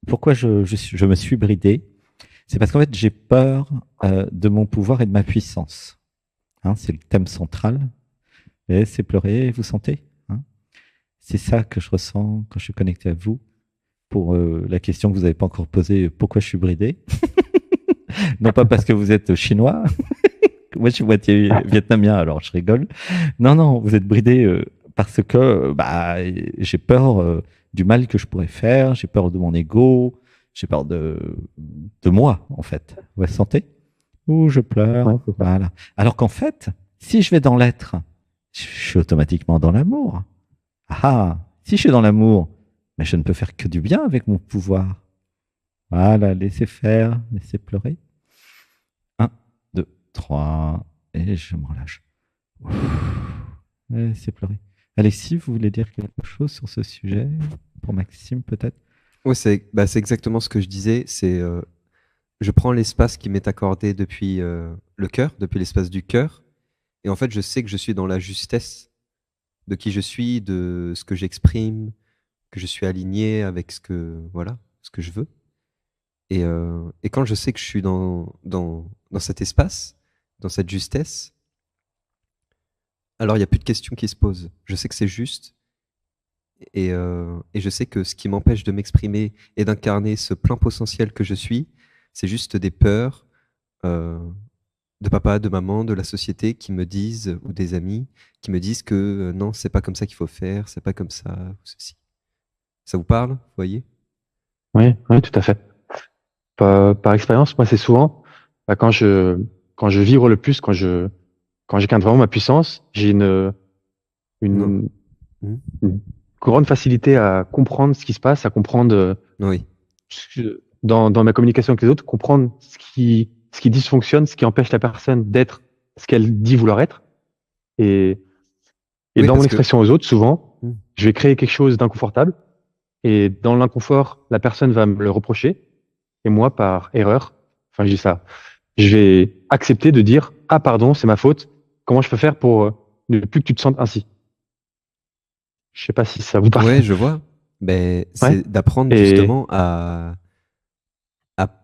Pourquoi je me suis bridé? C'est parce qu'en fait, j'ai peur de mon pouvoir et de ma puissance. Hein, c'est le thème central. Et c'est pleurer, vous sentez, hein? C'est ça que je ressens quand je suis connecté à vous. Pour la question que vous n'avez pas encore posée, pourquoi je suis bridé? Non pas parce que vous êtes chinois. Moi, je suis moitié vietnamien, alors je rigole. Non, non, vous êtes bridé parce que bah, j'ai peur du mal que je pourrais faire, j'ai peur de mon ego, j'ai peur de moi, en fait. Vous le sentez? Ouh, je Ouais, pleure. c'est ça. Voilà. Alors qu'en fait, si je vais dans l'être, je suis automatiquement dans l'amour. Ah, si je suis dans l'amour, mais je ne peux faire que du bien avec mon pouvoir. Voilà, laissez faire, laissez pleurer. Un, 2, 3, et je me relâche. Laissez pleurer. Alexis, vous voulez dire quelque chose sur ce sujet? Pour Maxime, peut-être? Ouais, c'est exactement ce que je disais. Je prends l'espace qui m'est accordé depuis le cœur, depuis l'espace du cœur, et en fait, je sais que je suis dans la justesse de qui je suis, de ce que j'exprime, que je suis aligné avec voilà, ce que je veux. Et quand je sais que je suis dans cet espace, dans cette justesse, alors il n'y a plus de questions qui se posent. Je sais que c'est juste, et je sais que ce qui m'empêche de m'exprimer et d'incarner ce plein potentiel que je suis, c'est juste des peurs euh, de papa, de maman, de la société qui me disent, ou des amis, qui me disent que non, c'est pas comme ça qu'il faut faire, c'est pas comme ça, ou ceci. Ça vous parle, vous voyez? Oui, oui, tout à fait. Par expérience, moi, c'est souvent bah, quand je vibre le plus, quand j'incarne vraiment ma puissance, j'ai Non. une, Hmm. une grande facilité à comprendre ce qui se passe, à comprendre Oui. dans ma communication avec les autres, comprendre ce qui dysfonctionne, ce qui empêche la personne d'être ce qu'elle dit vouloir être. Et, et Oui, dans mon parce que expression aux autres, souvent, hmm. je vais créer quelque chose d'inconfortable. Et dans l'inconfort, la personne va me le reprocher. Et moi, par erreur, enfin, je dis ça, je vais accepter de dire, ah, pardon, c'est ma faute. Comment je peux faire pour ne plus que tu te sentes ainsi? Je sais pas si ça vous parle. Ouais, je vois. Ben, Ouais. c'est d'apprendre Et justement à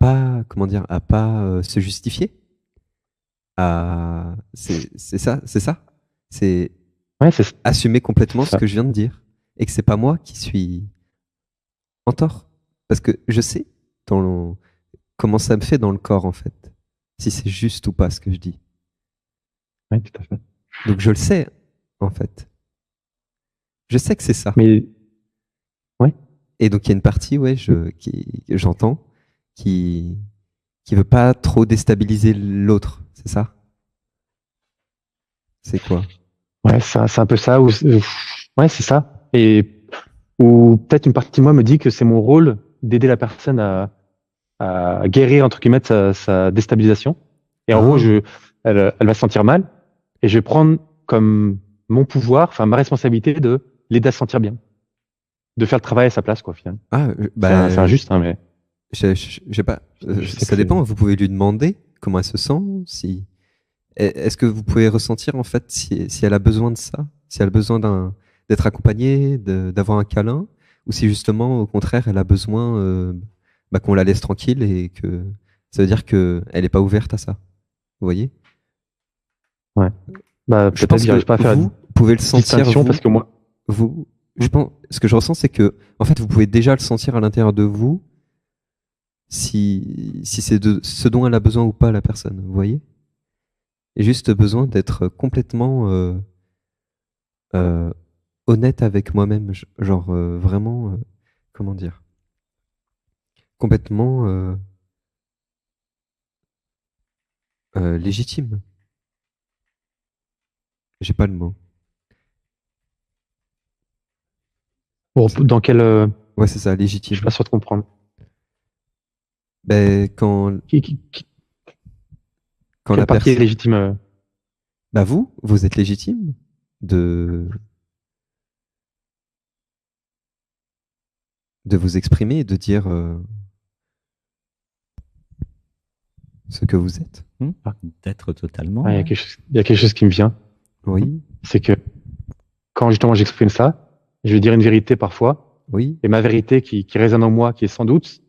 pas, comment dire, à pas se justifier. C'est ça, c'est ça. C'est ouais, assumer c'est complètement ce ça. que je viens de dire et que c'est pas moi qui suis en tort. Parce que je sais comment ça me fait dans le corps en fait, si c'est juste ou pas ce que je dis. Ouais, tout à fait. Donc je le sais en fait. Je sais que c'est ça. Mais ouais. Et donc il y a une partie, ouais, que j'entends, qui qui veut pas trop déstabiliser l'autre, c'est ça? C'est quoi? Ouais, c'est un peu ça. Ouais, c'est ça. Et ou peut-être une partie de moi me dit que c'est mon rôle d'aider la personne à guérir entre guillemets de sa déstabilisation. Et en gros, Ah, elle va se sentir mal et je vais prendre comme mon pouvoir, enfin ma responsabilité de l'aider à se sentir bien, de faire le travail à sa place, quoi, finalement. C'est bah, injuste, hein, mais je sais pas. je sais que Ça c'est. dépend. Vous pouvez lui demander comment elle se sent. Si est-ce que vous pouvez ressentir en fait si elle a besoin de ça, si elle a besoin d'être accompagnée, d'avoir un câlin, ou si justement au contraire elle a besoin bah, qu'on la laisse tranquille et que ça veut dire que elle est pas ouverte à ça. Vous voyez? Ouais. Bah Je peut-être pense j'arrive que pas à faire la vous pouvez le sentir distinction parce vous. que moi. Je pense. Ce que je ressens c'est que en fait vous pouvez déjà le sentir à l'intérieur de vous si c'est de ce dont elle a besoin ou pas la personne. Vous voyez? Et juste besoin d'être complètement euh, honnête avec moi-même, genre vraiment, comment dire, complètement légitime. J'ai pas le mot. Dans quelle Ouais, c'est ça, je suis légitime. pas sûr de comprendre. Ben, Qui, qui- qui- quand Quelle la partie est personne, légitime bah vous êtes légitime de de vous exprimer et de dire ce que vous êtes. Hmm. D'être Ouais, totalement, ouais. il y a quelque chose qui me vient. Oui. C'est que quand justement j'exprime ça, je vais dire une vérité parfois, Oui, Et ma vérité qui résonne en moi, qui est sans doute,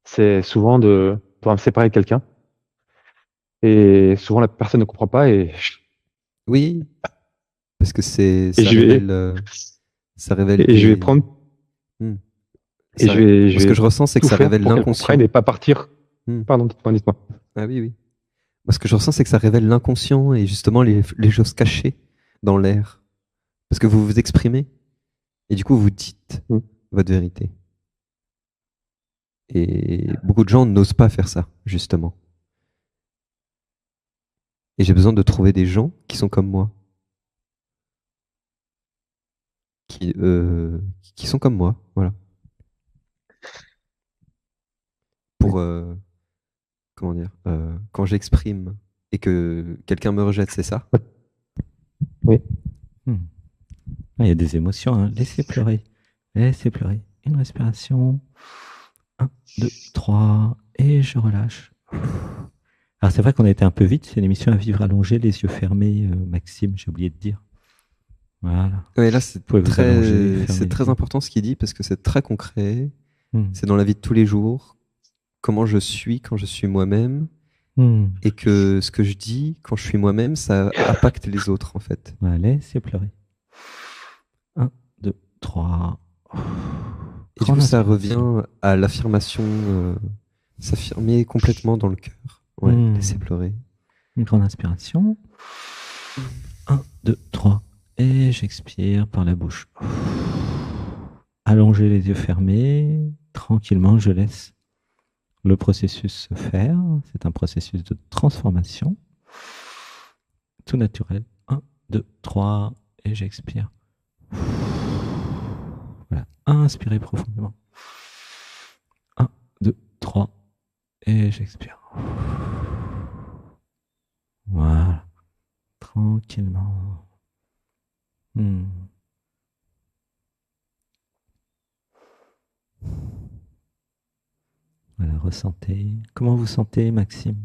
c'est souvent de pouvoir me séparer de quelqu'un. Et souvent, la personne ne comprend pas oui, parce que et je vais, ça révèle et je vais prendre, Hmm. et je Moi, ce que vais je ressens, c'est que tout ça faire révèle pour qu'elle comprenne l'inconscient. et pas partir. Hmm. Pardon, dites-moi. Ah oui, oui. Moi, ce que je ressens, c'est que ça révèle l'inconscient et justement les choses cachées dans l'air. Parce que vous vous exprimez et du coup, vous dites Hmm. votre vérité. Et beaucoup de gens n'osent pas faire ça, justement. Et j'ai besoin de trouver des gens qui sont comme moi, qui, euh, qui sont comme moi, voilà. Oui. Pour, comment dire, quand j'exprime et que quelqu'un me rejette, c'est ça? Oui. Hmm. Ah, il y a des émotions, hein. Laissez pleurer. Laissez pleurer. Une respiration. 1, 2, 3. Et je relâche. Alors, c'est vrai qu'on a été un peu vite. C'est une émission à vivre allongé, les yeux fermés, Maxime, j'ai oublié de dire. Voilà. Ouais, là, Vous pouvez vous allonger, c'est fermer les très yeux. important ce qu'il dit parce que c'est très concret. Hmm. C'est dans la vie de tous les jours. Comment je suis quand je suis moi-même. Hmm. Et que ce que je dis quand je suis moi-même, ça impacte les autres, en fait. Voilà, laissez pleurer. 1, 2, 3. Et du coup, ça revient à l'affirmation, s'affirmer complètement dans le cœur. Ouais, laisser pleurer. Une grande inspiration. 1, 2, 3. Et j'expire par la bouche. Allongez les yeux fermés. Tranquillement, je laisse le processus se faire. C'est un processus de transformation. Tout naturel. 1, 2, 3. Et j'expire. Voilà. Inspirez profondément. 1, 2, 3. Et j'expire. Voilà. Tranquillement. Voilà, ressentez. Comment vous sentez, Maxime?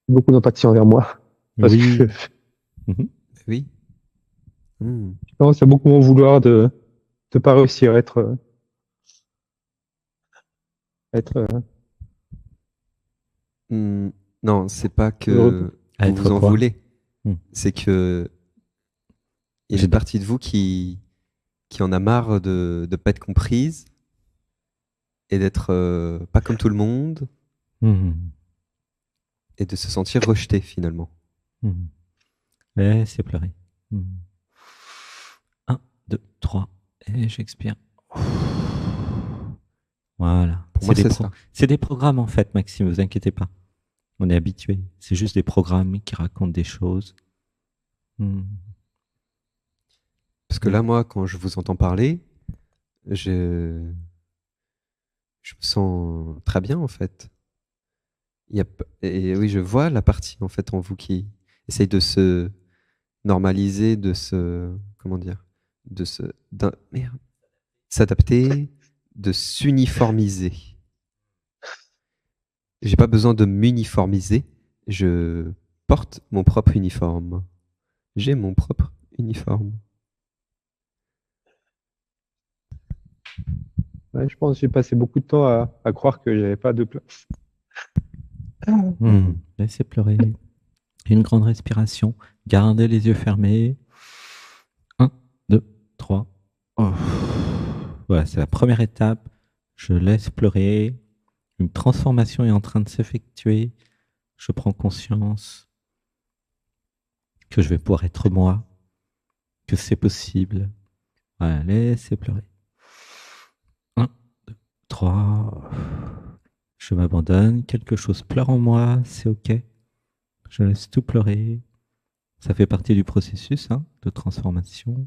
Beaucoup d'empathie envers moi. Parce Oui. que Oui. Hmm. je commence à beaucoup m'en vouloir de pas réussir à être Non, c'est pas heureux. que À vous être vous en quoi? voulez. Hmm. C'est que il y a J'ai une partie de vous qui en a marre de ne pas être comprise et d'être pas comme tout le monde Hmm. et de se sentir rejeté finalement. Laissez pleurer. 1, 2, 3. Et j'expire. Voilà. Pour moi, c'est ça. C'est des programmes, en fait, Maxime, vous inquiétez pas. On est habitué. C'est juste des programmes qui racontent des choses. Parce que là, moi, quand je vous entends parler, je, je me sens très bien en fait. Et oui, je vois la partie en fait en vous qui essaye de se normaliser, de se, comment dire, merde, s'adapter, de s'uniformiser. J'ai pas besoin de m'uniformiser, je porte mon propre uniforme. J'ai mon propre uniforme. Ouais, je pense que j'ai passé beaucoup de temps à croire que j'avais pas de place. Laissez pleurer. Une grande respiration. Gardez les yeux fermés. 1, 2, 3. Oh. Voilà, c'est la première étape. Je laisse pleurer. Une transformation est en train de s'effectuer. Je prends conscience que je vais pouvoir être moi, que c'est possible. Voilà, laissez pleurer. 1, 2, 3. Je m'abandonne. Quelque chose pleure en moi, c'est OK. Je laisse tout pleurer. Ça fait partie du processus de transformation.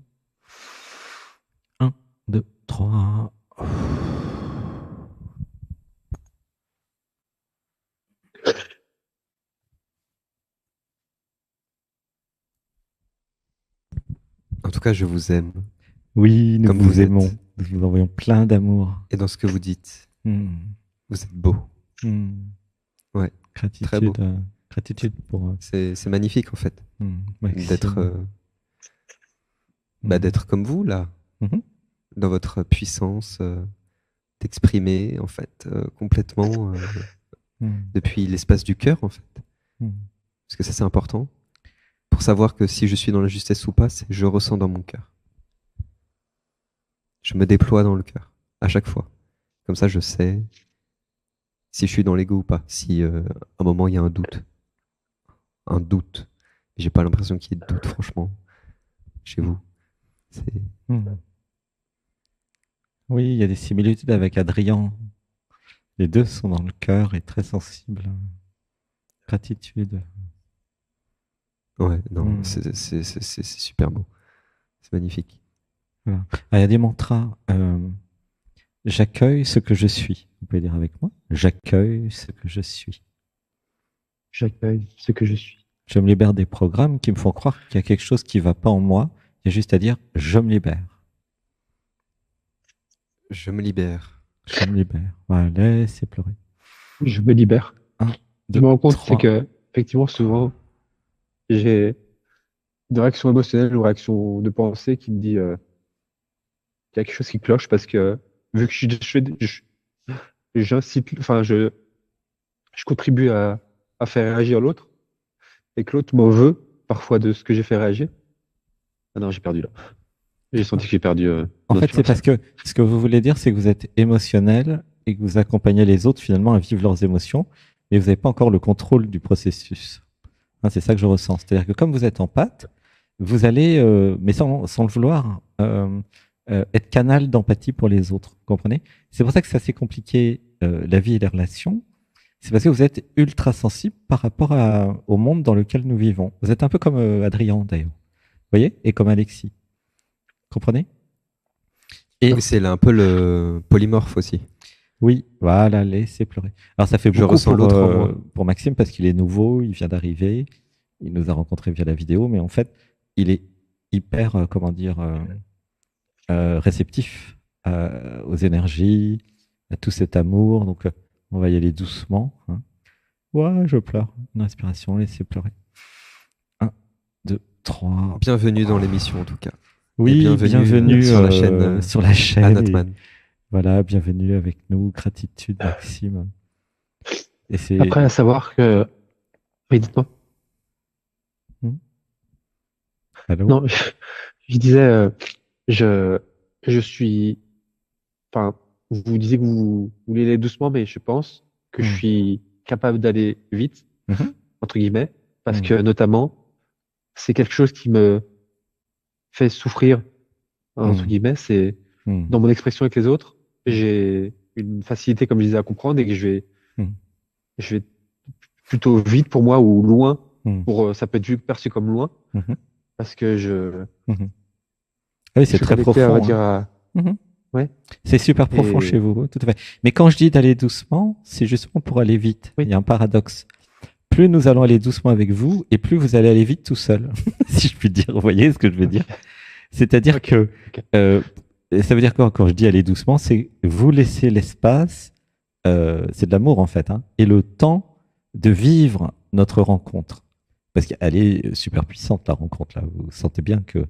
1, 2, 3. En tout cas, je vous aime. Oui, nous Comme vous vous aimons. êtes. Nous vous envoyons plein d'amour. Et dans ce que vous dites, Hmm. vous êtes beau. Ouais, très beau. Gratitude pour C'est magnifique en fait Maxime. d'être d'être comme vous, là, Mhm. dans votre puissance, d'exprimer, en fait, complètement, Mhm. depuis l'espace du cœur, en fait. Mhm. Parce que ça, c'est important. Pour savoir que si je suis dans la justesse ou pas, c'est je ressens dans mon cœur. Je me déploie dans le cœur, à chaque fois. Comme ça, je sais si je suis dans l'ego ou pas. Si à un moment, il y a un doute. Un doute. J'ai pas l'impression qu'il y ait de doute, franchement, chez vous. C'est... Mhm. Oui, il y a des similitudes avec Adrien. Les deux sont dans le cœur et très sensibles. Gratitude. Ouais, non, Mhm. c'est super beau. C'est magnifique. Voilà. Ah, il y a des mantras. J'accueille ce que je suis. Vous pouvez dire avec moi. J'accueille ce que je suis. J'accueille ce que je suis. Je me libère des programmes qui me font croire qu'il y a quelque chose qui ne va pas en moi. Il y a juste à dire je me libère. Je me libère. Je me libère. Voilà, laissez pleurer. Je me libère. Un, Je deux, me rends compte, c'est trois. que, effectivement, souvent, j'ai des réactions émotionnelles ou réactions de pensée qui me dit qu'il y a quelque chose qui cloche parce que, vu que j'incite, enfin, je contribue à faire réagir l'autre et que l'autre m'en veut parfois de ce que j'ai fait réagir. Ah non, j'ai perdu là. J'ai senti que j'ai perdu En notre fait, c'est personne. parce que ce que vous voulez dire, c'est que vous êtes émotionnel et que vous accompagnez les autres finalement à vivre leurs émotions, mais vous n'avez pas encore le contrôle du processus. Hein, c'est ça que je ressens. C'est-à-dire que comme vous êtes en pâte, vous allez, mais sans le vouloir, être canal d'empathie pour les autres. Vous comprenez? C'est pour ça que c'est assez compliqué, la vie et les relations. C'est parce que vous êtes ultra sensible par rapport au monde dans lequel nous vivons. Vous êtes un peu comme Adrien d'ailleurs. Vous voyez? Et comme Alexis. Comprenez? Et Oui, c'est là un peu le polymorphe aussi. oui, voilà, laissez pleurer. Alors ça fait Je beaucoup ressens l'autre en moi. pour Maxime parce qu'il est nouveau, il vient d'arriver, il nous a rencontrés via la vidéo, mais en fait, il est hyper, comment dire, réceptif aux énergies, à tout cet amour. Donc, on va y aller doucement. Hein. Ouais, je pleure. Une inspiration, laissez pleurer. Un, deux, trois. Bienvenue dans l'émission, en tout cas. Et Oui, bienvenue bienvenue sur la chaîne sur la chaîne. Et Anatman. voilà, bienvenue avec nous. Gratitude, Maxime. Et c'est. Après, à savoir que, oui, dites-moi. Hmm. Allô? Non, je disais, je, je suis, enfin, vous disiez que vous voulez aller doucement, mais je pense que je Hmm. suis capable d'aller vite, Mhm. entre guillemets, parce Hmm. que notamment, c'est quelque chose qui me fait souffrir, entre Hmm. guillemets, c'est Hmm. dans mon expression avec les autres, Hmm. j'ai une facilité, comme je disais, à comprendre et que Hmm. je vais plutôt vite pour moi ou loin, Hmm. ça peut être vu, perçu comme loin, Mhm. parce que je, Mhm. Ah oui, je c'est suis très connecté, on va profond. Hein. dire, à, Mhm. ouais, C'est super profond chez et vous, tout à fait. Mais quand je dis d'aller doucement, c'est justement pour aller vite. Il oui, y a un paradoxe. Plus nous allons aller doucement avec vous, et plus vous allez aller vite tout seul, si je puis dire. Vous voyez ce que je veux dire? C'est-à-dire ok, que ok. euh, ça veut dire quoi quand je dis aller doucement, c'est vous laisser l'espace, c'est de l'amour en fait, hein, et le temps de vivre notre rencontre. Parce qu'elle est super puissante la rencontre là. Vous sentez bien que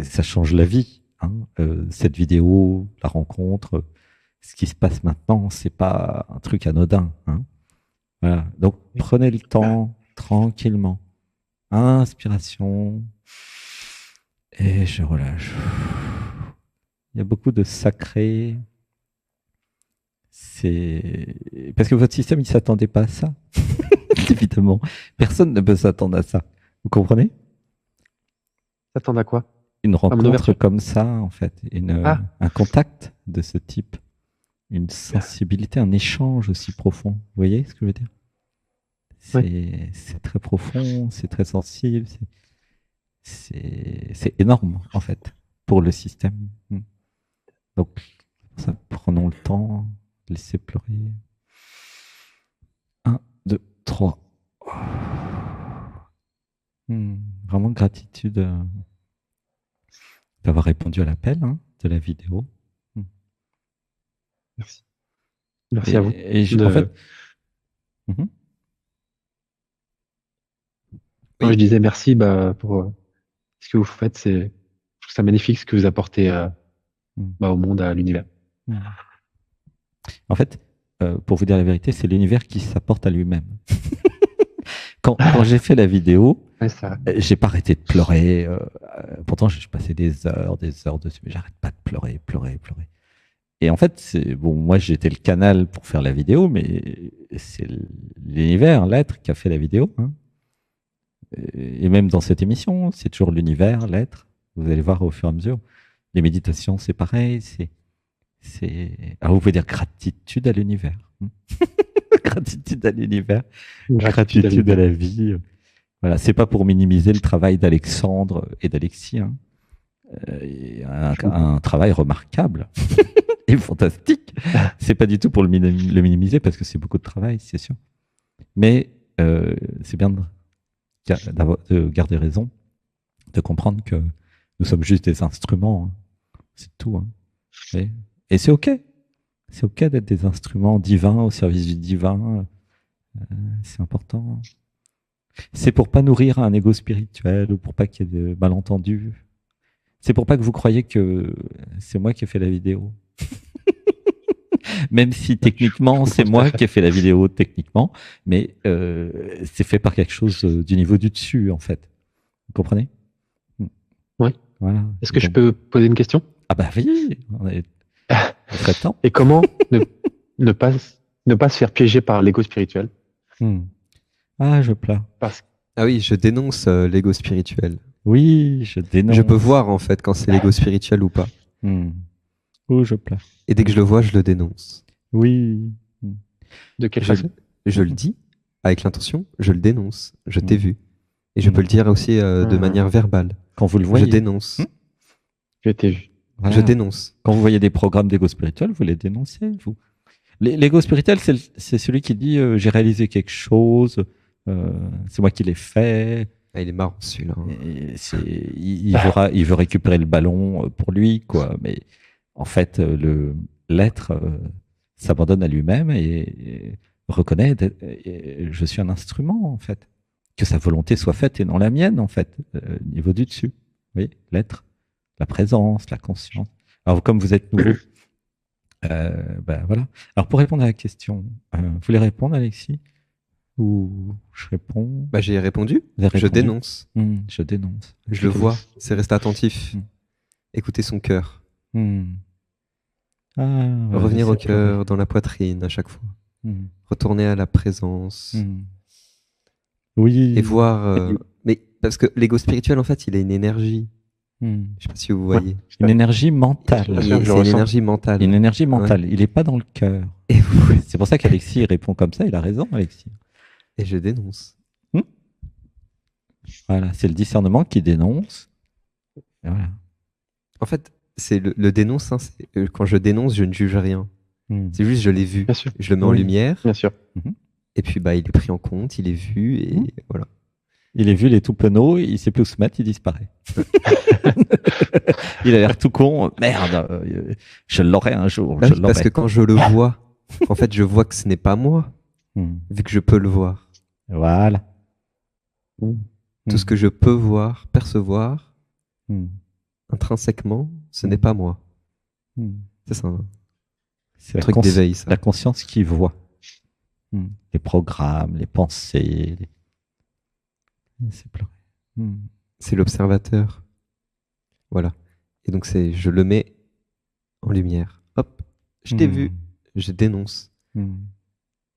ça change la vie. Hein. Cette vidéo, la rencontre, ce qui se passe maintenant, c'est pas un truc anodin. Hein. Voilà. Donc prenez le temps tranquillement. Inspiration et je relâche. Il y a beaucoup de sacré. C'est parce que votre système, il s'attendait pas à ça. Évidemment, personne ne peut s'attendre à ça. Vous comprenez? T'attends à quoi? Une À mon rencontre ouverture? comme ça, en fait, Ah, un contact de ce type, une sensibilité, un échange aussi profond. Vous voyez ce que je veux dire? oui. C'est très profond, c'est très sensible, c'est énorme, en fait, pour le système. Mm. Donc, ça, prenons le temps, laissez pleurer. Un, deux, trois. Vraiment gratitude d'avoir répondu à l'appel hein, de la vidéo. Hmm. Merci. Merci à vous. En fait, De... mhm. Non, je Oui, disais merci bah, pour ce que vous faites. trouve ça magnifique ce que vous apportez Mm. au monde, à l'univers. Mm. En fait, pour vous dire la vérité, c'est l'univers qui s'apporte à lui-même. Quand j'ai fait la vidéo, Ouais, ça. j'ai pas arrêté de pleurer. Pourtant, je passais des heures dessus, mais j'arrête pas de pleurer. Et en fait, bon, moi, j'étais le canal pour faire la vidéo, mais c'est l'univers, l'être qui a fait la vidéo. Hein. Et même dans cette émission, c'est toujours l'univers, l'être. Vous allez voir au fur et à mesure. Les méditations, c'est pareil. Alors, vous pouvez dire gratitude à l'univers. Gratitude à l'univers. Gratitude à la vie. Voilà, c'est pas pour minimiser le travail d'Alexandre et d'Alexis. Hein. Un travail remarquable et fantastique. C'est pas du tout pour le minimiser parce que c'est beaucoup de travail, c'est sûr. Mais c'est bien de garder raison, de comprendre que nous sommes juste des instruments. Hein. C'est tout. Hein. Et c'est OK. C'est OK d'être des instruments divins au service du divin. C'est important. C'est pour pas nourrir un ego spirituel ou pour pas qu'il y ait de malentendus. C'est pour pas que vous croyiez que c'est moi qui ai fait la vidéo. Même si techniquement, c'est moi qui ai fait la vidéo techniquement, mais c'est fait par quelque chose du niveau du dessus, en fait. Vous comprenez? Oui. Voilà. Est-ce que je peux poser une question? Ah bah oui, on est très temps. Et comment ne pas se faire piéger par l'ego spirituel? Ah, je pleure. Ah oui, je dénonce l'ego spirituel. Oui, je dénonce. Je peux voir en fait quand c'est l'ego spirituel ou pas. Oh, je pleure. Et dès que je le vois, je le dénonce. Oui. De quelle façon? Je le dis avec l'intention, je le dénonce. Je t'ai vu. Et je peux le dire aussi de manière verbale. Quand vous le voyez. Je dénonce. Je t'ai vu. Voilà. Je dénonce. Quand vous voyez des programmes d'ego spirituel, vous les dénoncez, vous. L'ego spirituel, c'est celui qui dit j'ai réalisé quelque chose, c'est moi qui l'ai fait. Ah, il est marrant celui-là. Il veut récupérer le ballon pour lui, quoi. Mais en fait, l'être s'abandonne à lui-même et reconnaît je suis un instrument, en fait. Que sa volonté soit faite et non la mienne, en fait, niveau du dessus. Vous voyez, l'être, la présence, la conscience. Alors, comme vous êtes nouveau, voilà. Alors, pour répondre à la question, vous voulez répondre, Alexis? Ou je réponds? J'ai répondu. Je dénonce. Je dénonce. Je le vois. C'est rester attentif. Écouter son cœur. Revenir au cœur, dans la poitrine à chaque fois. Retourner à la présence. Oui. Et voir. Mais parce que l'ego spirituel, en fait, il a une énergie. Je sais pas si vous voyez. Une énergie mentale. C'est une énergie mentale. Une énergie mentale. Ouais. Il n'est pas dans le cœur. C'est pour ça qu'Alexis répond comme ça. Il a raison, Alexis. Et je dénonce. Voilà, c'est le discernement qui dénonce. Et voilà. En fait, c'est le dénonce. Hein, quand je dénonce, je ne juge rien. C'est juste, je l'ai vu. Bien sûr. Je le mets en lumière. Bien sûr. Et puis, il est pris en compte, il est vu, et voilà. Il est vu, il est tout penaud, il sait plus où se mettre, il disparaît. Il a l'air tout con. Merde, je l'aurai un jour. Parce que quand je le vois, en fait, je vois que ce n'est pas moi, vu que je peux le voir. Voilà. Tout ce que je peux voir, percevoir, intrinsèquement, ce n'est pas moi. C'est ça. C'est un truc d'éveil, ça. La conscience qui voit. Les programmes, les pensées. C'est pleurer. C'est l'observateur. Voilà. Et donc, je le mets en lumière. Hop, je t'ai vu, je dénonce.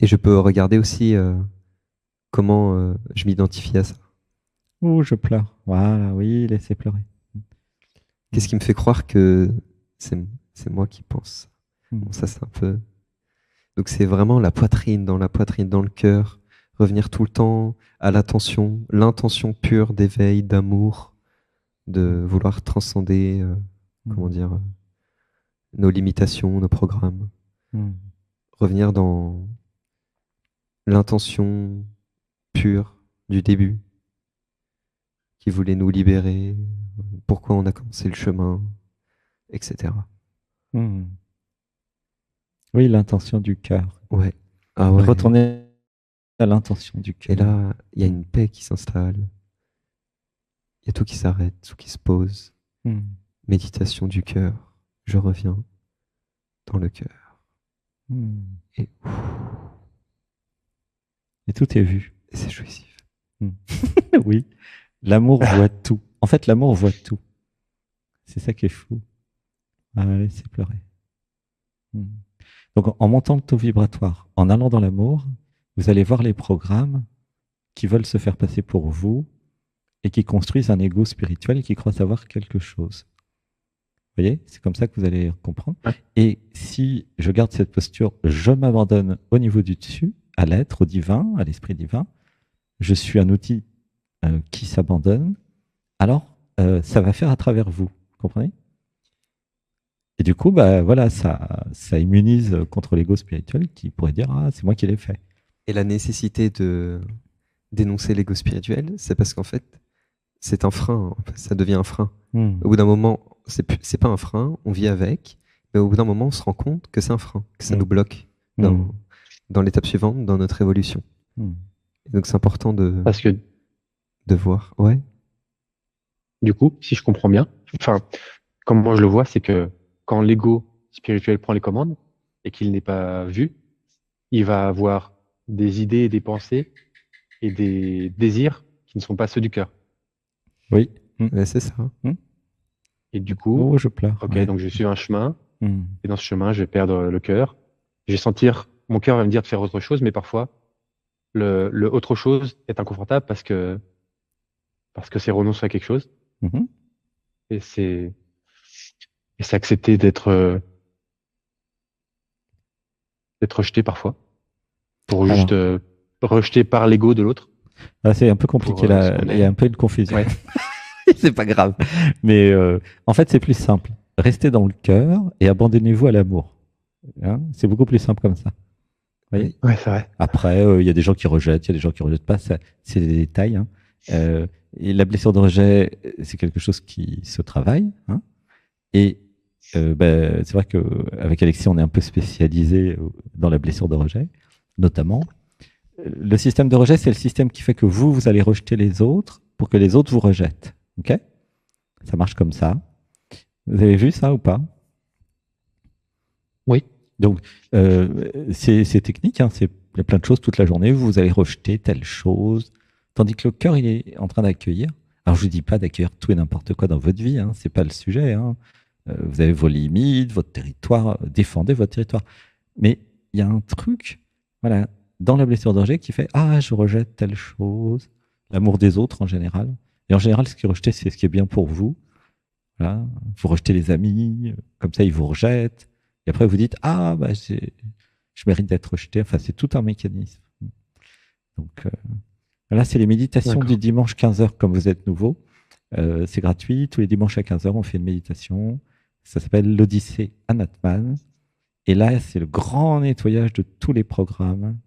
Et je peux regarder aussi comment je m'identifie à ça. Ouh, je pleure. Voilà, oui, laissez pleurer. Qu'est-ce qui me fait croire que c'est moi qui pense? Bon, ça, c'est un peu... Donc, c'est vraiment la poitrine, dans le cœur. Revenir tout le temps à l'intention pure d'éveil, d'amour, de vouloir transcender, nos limitations, nos programmes. Revenir dans l'intention pure du début, qui voulait nous libérer, pourquoi on a commencé le chemin, etc. Oui, l'intention du cœur. Ouais. Retourner à l'intention du cœur. Et là, il y a une paix qui s'installe. Il y a tout qui s'arrête, tout qui se pose. Méditation du cœur. Je reviens dans le cœur. Et, Et tout est vu. et c'est jouissif. Oui. L'amour voit tout. En fait, l'amour voit tout. C'est ça qui est fou. Ah, laissez pleurer. Donc, en montant le taux vibratoire, en allant dans l'amour, vous allez voir les programmes qui veulent se faire passer pour vous et qui construisent un ego spirituel qui croit savoir quelque chose. Vous voyez, c'est comme ça que vous allez comprendre. Ouais. Et si je garde cette posture, je m'abandonne au niveau du dessus, à l'être, au divin, à l'esprit divin, je suis un outil qui s'abandonne, alors ça va faire à travers vous. Vous comprenez? Et du coup, bah, voilà, ça immunise contre l'ego spirituel qui pourrait dire « Ah, c'est moi qui l'ai fait ». Et la nécessité de dénoncer l'ego spirituel, c'est parce qu'en fait, c'est un frein. Ça devient un frein. Au bout d'un moment, c'est pas un frein, on vit avec, mais au bout d'un moment, on se rend compte que c'est un frein, que ça nous bloque dans l'étape suivante, dans notre évolution. Et donc, c'est important Parce que, de voir. Ouais. du coup, si je comprends bien, enfin, comme moi je le vois, c'est que quand l'ego spirituel prend les commandes et qu'il n'est pas vu, il va avoir des idées et des pensées et des désirs qui ne sont pas ceux du cœur. Oui. Ouais, c'est ça. Et du coup, Oh, je pleure. ok, Ouais. donc je suis un chemin, et dans ce chemin, je vais perdre le cœur. Je vais sentir, mon cœur va me dire de faire autre chose, mais parfois, le autre chose est inconfortable parce que c'est renoncer à quelque chose. Mhm. Et c'est accepter d'être rejeté parfois. Pour Alors. juste rejeté par l'ego de l'autre. Ah, c'est un peu compliqué Pour, là. ce qu'on Il y a est. un peu une confusion. Ouais. C'est pas grave. Mais en fait, c'est plus simple. Restez dans le cœur et abandonnez-vous à l'amour. Hein, c'est beaucoup plus simple comme ça. Vous voyez? Ouais, c'est vrai. Après, il y a des gens qui rejettent, il y a des gens qui rejettent pas. Ça, c'est des détails. Hein. Et la blessure de rejet, c'est quelque chose qui se travaille. Hein. Et c'est vrai qu'avec Alexis, on est un peu spécialisé dans la blessure de rejet, notamment. Le système de rejet, c'est le système qui fait que vous allez rejeter les autres pour que les autres vous rejettent. Ok? Ça marche comme ça. Vous avez vu ça ou pas? Oui. Donc, c'est technique, hein, il y a plein de choses toute la journée. Vous allez rejeter telle chose, tandis que le cœur, il est en train d'accueillir. Alors, je ne dis pas d'accueillir tout et n'importe quoi dans votre vie, hein, c'est pas le sujet. Hein. Vous avez vos limites, votre territoire, défendez votre territoire. Mais il y a un truc, voilà, dans la blessure de rejet qui fait « Ah, je rejette telle chose », l'amour des autres en général. Et en général, ce qui est rejeté, c'est ce qui est bien pour vous. Voilà. Vous rejetez les amis, comme ça, ils vous rejettent. Et après, vous dites « Ah, bah, je mérite d'être rejeté ». Enfin, c'est tout un mécanisme. Donc, là, c'est les méditations du dimanche 15h, comme vous êtes nouveau. C'est gratuit. Tous les dimanches à 15h, on fait une méditation. Ça s'appelle l'Odyssée Anatman. Et là, c'est le grand nettoyage de tous les programmes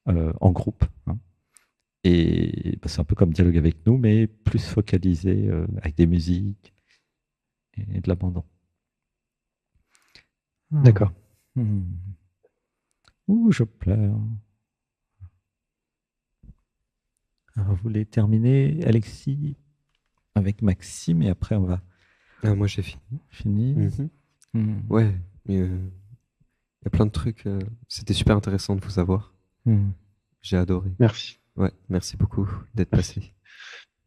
en groupe. Hein. Et bah, c'est un peu comme dialogue avec nous, mais plus focalisé avec des musiques et de l'abandon. D'accord. Ouh, je pleure. Alors, vous voulez terminer, Alexis, avec Maxime, et après on va... Ah, moi, j'ai fini. Ouais, mais il y a plein de trucs. C'était super intéressant de vous avoir. J'ai adoré. Merci. Ouais, merci beaucoup d'être passé.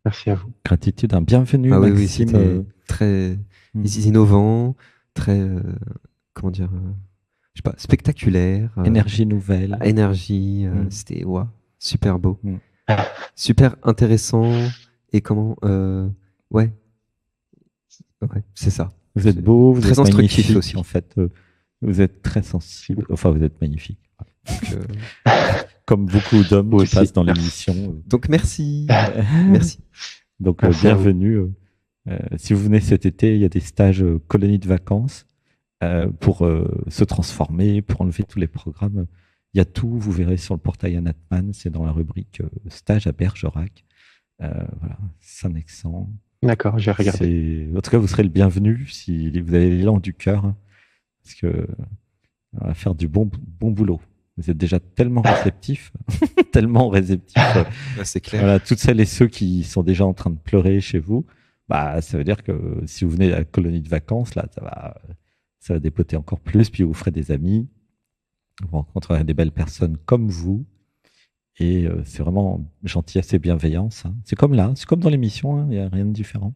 Merci à vous. Gratitude, bienvenue, Maxime. Oui, c'était très innovant, très, comment dire, je sais pas, spectaculaire. Énergie nouvelle. Énergie, c'était super beau. Super intéressant. Et comment, ouais, c'est ça. Vous êtes beau, vous très êtes instructif magnifique, aussi. En fait, vous êtes très sensible. Enfin, vous êtes magnifique. Donc, comme beaucoup d'hommes qui passent dans l'émission. Donc merci. Merci. Donc bienvenue. Si vous venez cet été, il y a des stages colonies de vacances pour se transformer, pour enlever tous les programmes. Il y a tout, vous verrez sur le portail Anatman, c'est dans la rubrique stage à Bergerac. Voilà, Saint-Nexan. D'accord, j'ai regardé. En tout cas, vous serez le bienvenu si vous avez l'élan du cœur, hein, parce que on va faire du bon boulot. Vous êtes déjà tellement réceptifs, c'est clair. Voilà, toutes celles et ceux qui sont déjà en train de pleurer chez vous, Bah, ça veut dire que si vous venez à la colonie de vacances, là, ça va dépoter encore plus, puis vous ferez des amis, vous rencontrerez des belles personnes comme vous, et c'est vraiment gentillesse et bienveillance, hein. C'est comme là, c'est comme dans l'émission, hein, il n'y a rien de différent.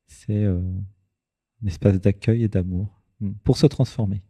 C'est un espace d'accueil et d'amour pour se transformer.